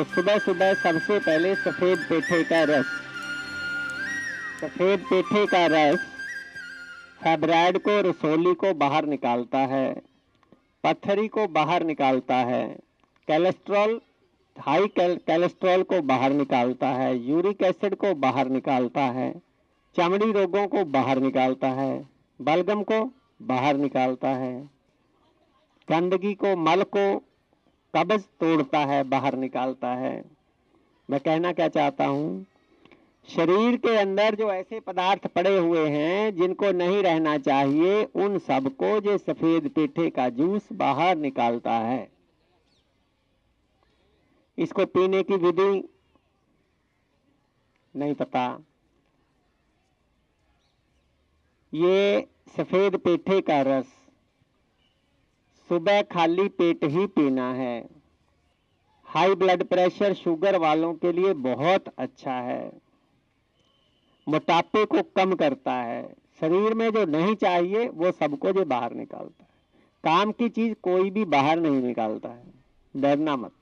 तो सुबह सुबह सबसे पहले सफेद पेठे का रस, सफेद पेठे का रस फाइब्रॉइड को, रसोली को बाहर निकालता है, पथरी को बाहर निकालता है, कोलेस्ट्रॉल, हाई कोलेस्ट्रॉल को बाहर निकालता है, यूरिक एसिड को बाहर निकालता है, चमड़ी रोगों को बाहर निकालता है, बलगम को बाहर निकालता है, गंदगी को, मल को, कब्ज तोड़ता है, बाहर निकालता है। मैं कहना क्या चाहता हूं, शरीर के अंदर जो ऐसे पदार्थ पड़े हुए हैं जिनको नहीं रहना चाहिए, उन सबको जो सफेद पेठे का जूस बाहर निकालता है। इसको पीने की विधि नहीं पता। ये सफेद पेठे का रस सुबह खाली पेट ही पीना है। हाई ब्लड प्रेशर, शुगर वालों के लिए बहुत अच्छा है, मोटापे को कम करता है, शरीर में जो नहीं चाहिए वो सबको जो बाहर निकालता है। काम की चीज कोई भी बाहर नहीं निकालता है, डरना मत।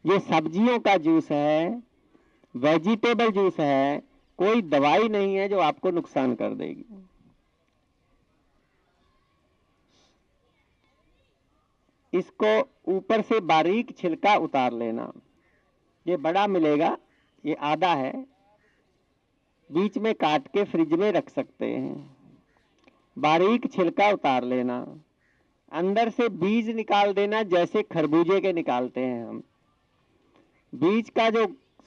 ये सब्जियों का जूस है, वेजिटेबल जूस है, कोई दवाई नहीं है जो आपको नुकसान कर देगी। इसको ऊपर से बारीक छिलका उतार लेना। ये बड़ा मिलेगा, ये आधा है, बीच में काट के फ्रिज में रख सकते हैं। बारीक छिलका उतार लेना, अंदर से बीज निकाल देना, जैसे खरबूजे के निकालते हैं हम। बीज का जो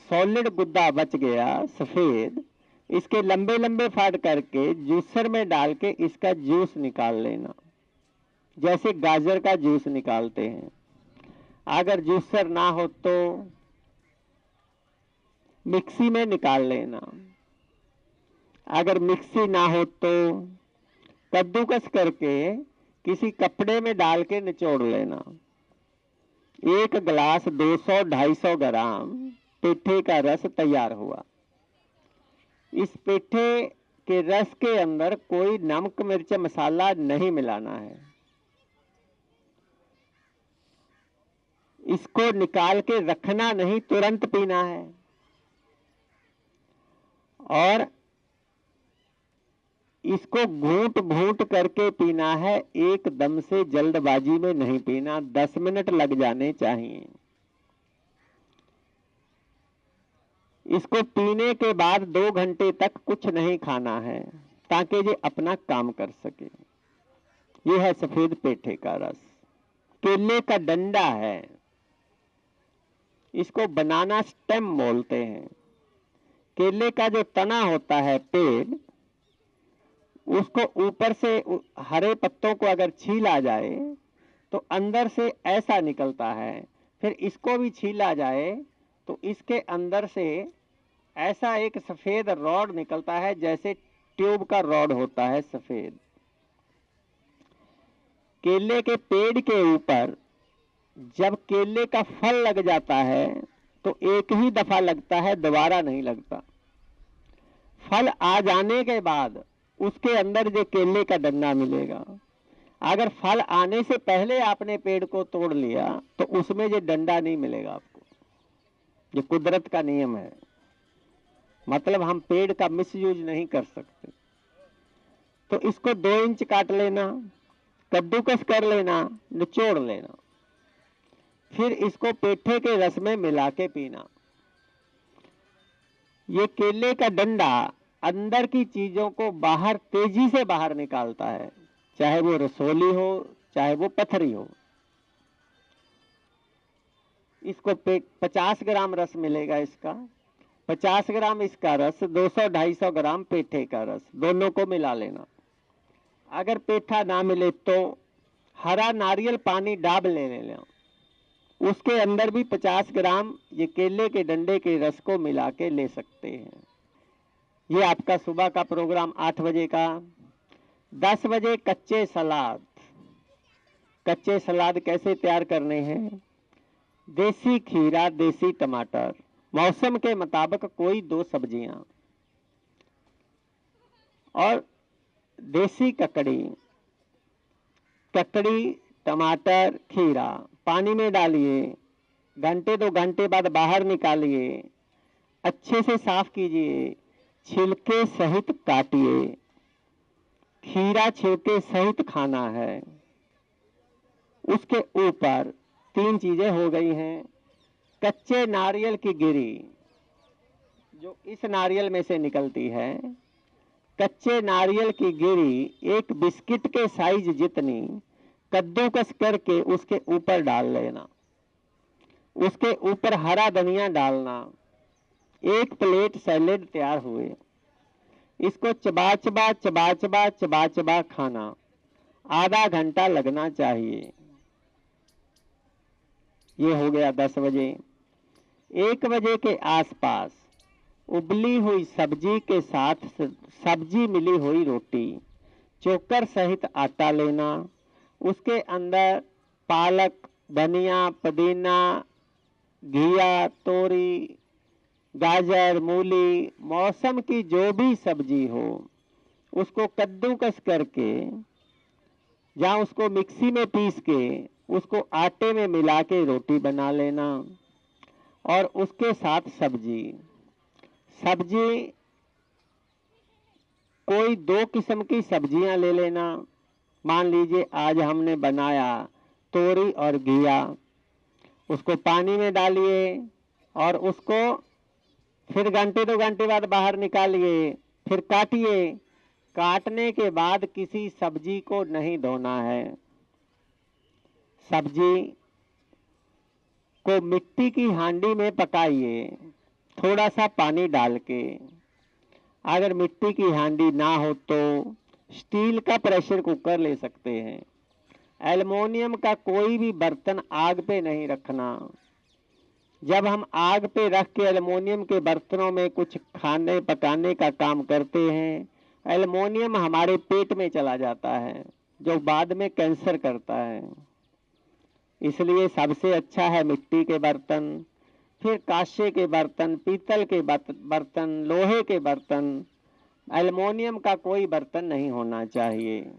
सॉलिड गुद्दा बच गया सफेद, इसके लंबे लंबे फाड़ करके जूसर में डाल के इसका जूस निकाल लेना, जैसे गाजर का जूस निकालते हैं। अगर जूसर ना हो तो मिक्सी में निकाल लेना, अगर मिक्सी ना हो तो कद्दूकस करके किसी कपड़े में डाल के निचोड़ लेना। एक गिलास 200-250 ग्राम पेठे का रस तैयार हुआ। इस पेठे के रस के अंदर कोई नमक, मिर्च, मसाला नहीं मिलाना है। इसको निकाल के रखना नहीं, तुरंत पीना है। और इसको घूंट घूंट करके पीना है, एकदम से जल्दबाजी में नहीं पीना, 10 मिनट लग जाने चाहिए। इसको पीने के बाद 2 घंटे तक कुछ नहीं खाना है, ताकि ये अपना काम कर सके। यह है सफेद पेठे का रस। केले का डंडा है, इसको बनाना स्टेम बोलते हैं। केले का जो तना होता है, पेड़, उसको ऊपर से हरे पत्तों को अगर छीला जाए तो अंदर से ऐसा निकलता है। फिर इसको भी छीला जाए तो इसके अंदर से ऐसा एक सफेद रॉड निकलता है, जैसे ट्यूब का रॉड होता है सफेद। केले के पेड़ के ऊपर जब केले का फल लग जाता है तो एक ही दफा लगता है, दोबारा नहीं लगता। फल आ जाने के बाद उसके अंदर जो केले का डंडा मिलेगा। अगर फल आने से पहले आपने पेड़ को तोड़ लिया तो उसमें ये डंडा नहीं मिलेगा आपको। ये कुदरत का नियम है, मतलब हम पेड़ का मिसयूज नहीं कर सकते। तो इसको 2 इंच काट लेना, कद्दूकस कर लेना, निचोड़ लेना, फिर इसको पेठे के रस में मिला के पीना। ये केले का डंडा अंदर की चीजों को बाहर, तेजी से बाहर निकालता है, चाहे वो रसोली हो, चाहे वो पथरी हो। इसको 50 ग्राम रस मिलेगा इसका, 50 ग्राम इसका रस, 200-250 ग्राम पेठे का रस, दोनों को मिला लेना। अगर पेठा ना मिले तो हरा नारियल पानी डाब ले लेना, उसके अंदर भी 50 ग्राम ये केले के डंडे के रस को मिला के ले सकते हैं। ये आपका सुबह का प्रोग्राम 8 बजे का। 10 बजे कच्चे सलाद। कच्चे सलाद कैसे तैयार करने हैं? देसी खीरा, देसी टमाटर, मौसम के मुताबिक कोई 2 सब्जियां, और देसी ककड़ी। ककड़ी, टमाटर, खीरा पानी में डालिए, घंटे 2 घंटे बाद बाहर निकालिए, अच्छे से साफ कीजिए, छिलके सहित काटिए। खीरा छिलके सहित खाना है। उसके ऊपर 3 चीजें हो गई हैं। कच्चे नारियल की गिरी जो इस नारियल में से निकलती है, कच्चे नारियल की गिरी एक बिस्किट के साइज जितनी कद्दूकस करके उसके ऊपर डाल लेना। उसके ऊपर हरा धनिया डालना। 1 प्लेट सैलेड तैयार हुए। इसको चबा चबा चबा चबा चबा चबा खाना। आधा घंटा लगना चाहिए। ये हो गया 10 बजे। 1 बजे के आसपास उबली हुई सब्जी के साथ सब्जी मिली हुई रोटी, चोकर सहित आटा लेना। उसके अंदर पालक, धनिया, पुदीना, घिया, तोरी, गाजर, मूली, मौसम की जो भी सब्जी हो उसको कद्दूकस करके या उसको मिक्सी में पीस के उसको आटे में मिला के रोटी बना लेना। और उसके साथ सब्जी कोई 2 किस्म की सब्जियां ले लेना। मान लीजिए आज हमने बनाया तोरी और घिया। उसको पानी में डालिए और उसको फिर घंटे 2 घंटे बाद बाहर निकालिए, फिर काटिए। काटने के बाद किसी सब्जी को नहीं धोना है। सब्जी को मिट्टी की हांडी में पकाइए, थोड़ा सा पानी डाल के। अगर मिट्टी की हांडी ना हो तो स्टील का प्रेशर कुकर ले सकते हैं। एल्युमिनियम का कोई भी बर्तन आग पे नहीं रखना। जब हम आग पे रख के एल्युमिनियम के बर्तनों में कुछ खाने पकाने का काम करते हैं, एल्युमिनियम हमारे पेट में चला जाता है जो बाद में कैंसर करता है। इसलिए सबसे अच्छा है मिट्टी के बर्तन, फिर कांसे के बर्तन, पीतल के बर्तन, लोहे के बर्तन। एल्युमिनियम का कोई बर्तन नहीं होना चाहिए।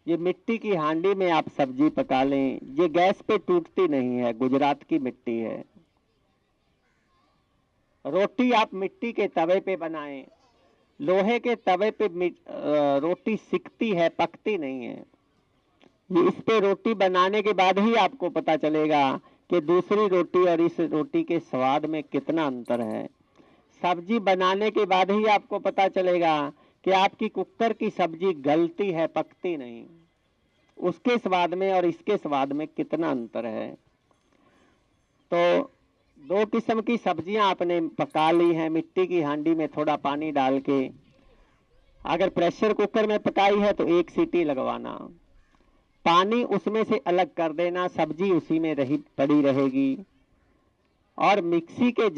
ये मिट्टी की हांडी में आप सब्जी पका लें, ये गैस पे टूटती नहीं है, गुजरात की मिट्टी है। रोटी आप मिट्टी के तवे पे बनाएं। लोहे के तवे पे रोटी सिकती है, पकती नहीं है। ये इस पे रोटी बनाने के बाद ही आपको पता चलेगा कि दूसरी रोटी और इस रोटी के स्वाद में कितना अंतर है। सब्जी बनाने के बाद ही आपको पता चलेगा कि आपकी कुकर की सब्जी गलती है, पकती नहीं। उसके स्वाद में और इसके स्वाद में कितना अंतर है। तो 2 किस्म की सब्जियां आपने पका ली हैं मिट्टी की हांडी में थोड़ा पानी डाल के। अगर प्रेशर कुकर में पकाई है तो 1 सीटी लगवाना, पानी उसमें से अलग कर देना, सब्जी उसी में पड़ी रहेगी। और मिक्सी के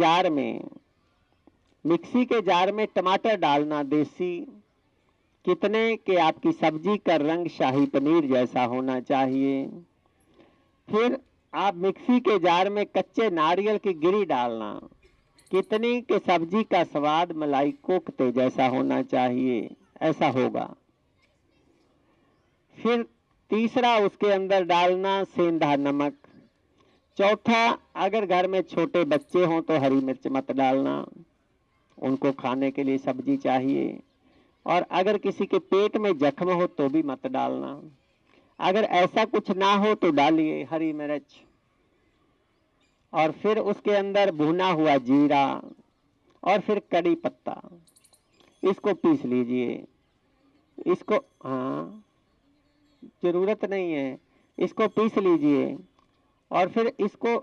जार में टमाटर डालना देसी। कितने कि आपकी सब्जी का रंग शाही पनीर जैसा होना चाहिए। फिर आप मिक्सी के जार में कच्चे नारियल की गिरी डालना। कितनी के सब्जी का स्वाद मलाई कोफ्ते जैसा होना चाहिए, ऐसा होगा। फिर तीसरा उसके अंदर डालना सेंधा नमक। चौथा, अगर घर में छोटे बच्चे हों तो हरी मिर्च मत डालना, उनको खाने के लिए सब्जी चाहिए। और अगर किसी के पेट में जख्म हो तो भी मत डालना। अगर ऐसा कुछ ना हो तो डालिए हरी मिर्च। और फिर उसके अंदर भुना हुआ जीरा और फिर कड़ी पत्ता, इसको पीस लीजिए। इसको जरूरत नहीं है, इसको पीस लीजिए। और फिर इसको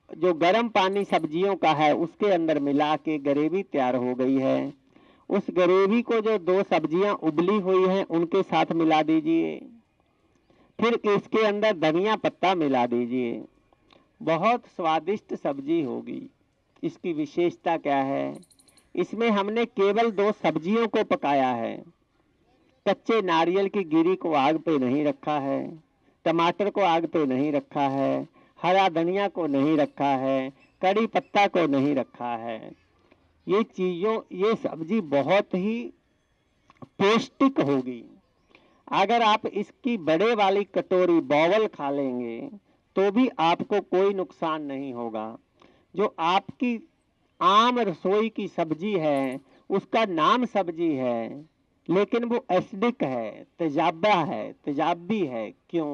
जो गर्म पानी सब्जियों का है उसके अंदर मिला के ग्रेवी तैयार हो गई है। उस ग्रेवी को जो 2 सब्जियां उबली हुई हैं उनके साथ मिला दीजिए। फिर इसके अंदर धनिया पत्ता मिला दीजिए। बहुत स्वादिष्ट सब्जी होगी। इसकी विशेषता क्या है, इसमें हमने केवल 2 सब्जियों को पकाया है। कच्चे नारियल की गिरी को आग पे नहीं रखा है, टमाटर को आग पे नहीं रखा है, हरा धनिया को नहीं रखा है, कड़ी पत्ता को नहीं रखा है। ये सब्जी बहुत ही पौष्टिक होगी। अगर आप इसकी बड़े वाली कटोरी बाउल खा लेंगे तो भी आपको कोई नुकसान नहीं होगा। जो आपकी आम रसोई की सब्जी है, उसका नाम सब्जी है, लेकिन वो एसिडिक है, तेजाबी है। क्यों?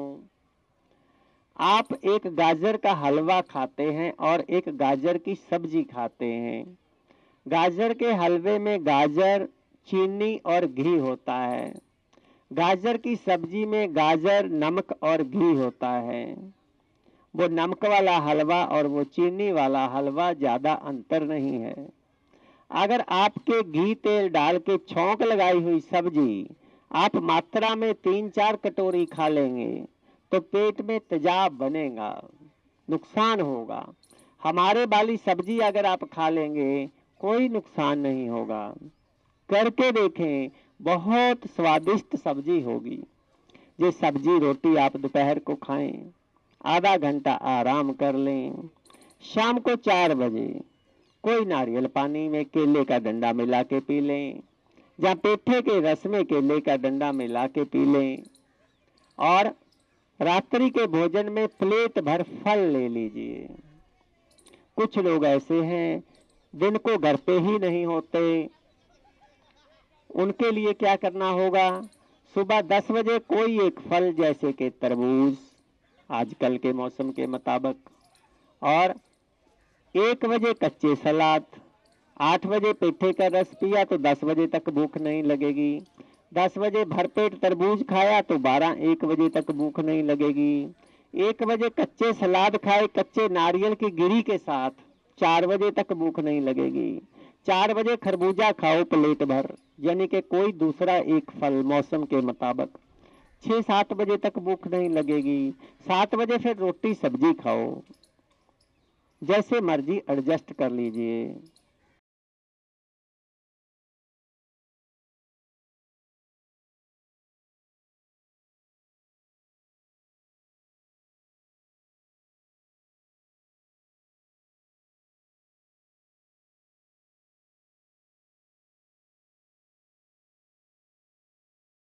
आप एक गाजर का हलवा खाते हैं और एक गाजर की सब्जी खाते हैं। गाजर के हलवे में गाजर, चीनी और घी होता है। गाजर की सब्जी में गाजर, नमक और घी होता है। वो नमक वाला हलवा और वो चीनी वाला हलवा ज्यादा अंतर नहीं है। अगर आपके घी तेल डाल के छौंक लगाई हुई सब्जी आप मात्रा में 3-4 कटोरी खा लेंगे तो पेट में तेजाब बनेगा, नुकसान होगा। हमारे वाली सब्जी अगर आप खा लेंगे कोई नुकसान नहीं होगा। करके देखें, बहुत स्वादिष्ट सब्जी होगी। ये सब्जी रोटी आप दोपहर को खाएं, आधा घंटा आराम कर लें। शाम को 4 बजे कोई नारियल पानी में केले का डंडा मिला के पी लें, या पेठे के रस में केले का डंडा मिला के पी लें। और रात्रि के भोजन में प्लेट भर फल ले लीजिए। कुछ लोग ऐसे हैं दिन को घर पे ही नहीं होते, उनके लिए क्या करना होगा? सुबह 10 बजे कोई एक फल जैसे कि तरबूज आजकल के मौसम के मुताबिक, और 1 बजे कच्चे सलाद, 8 बजे पेठे का रस पिया तो 10 बजे तक भूख नहीं लगेगी। 10 बजे भरपेट तरबूज खाया तो 12-1 बजे तक भूख नहीं लगेगी। 1 बजे कच्चे सलाद खाए कच्चे नारियल की गिरी के साथ, 4 बजे तक भूख नहीं लगेगी। 4 बजे खरबूजा खाओ प्लेट भर, यानी कि कोई दूसरा एक फल मौसम के मुताबिक। 6-7 बजे तक भूख नहीं लगेगी। 7 बजे फिर रोटी सब्जी खाओ, जैसे मर्जी एडजस्ट कर लीजिए।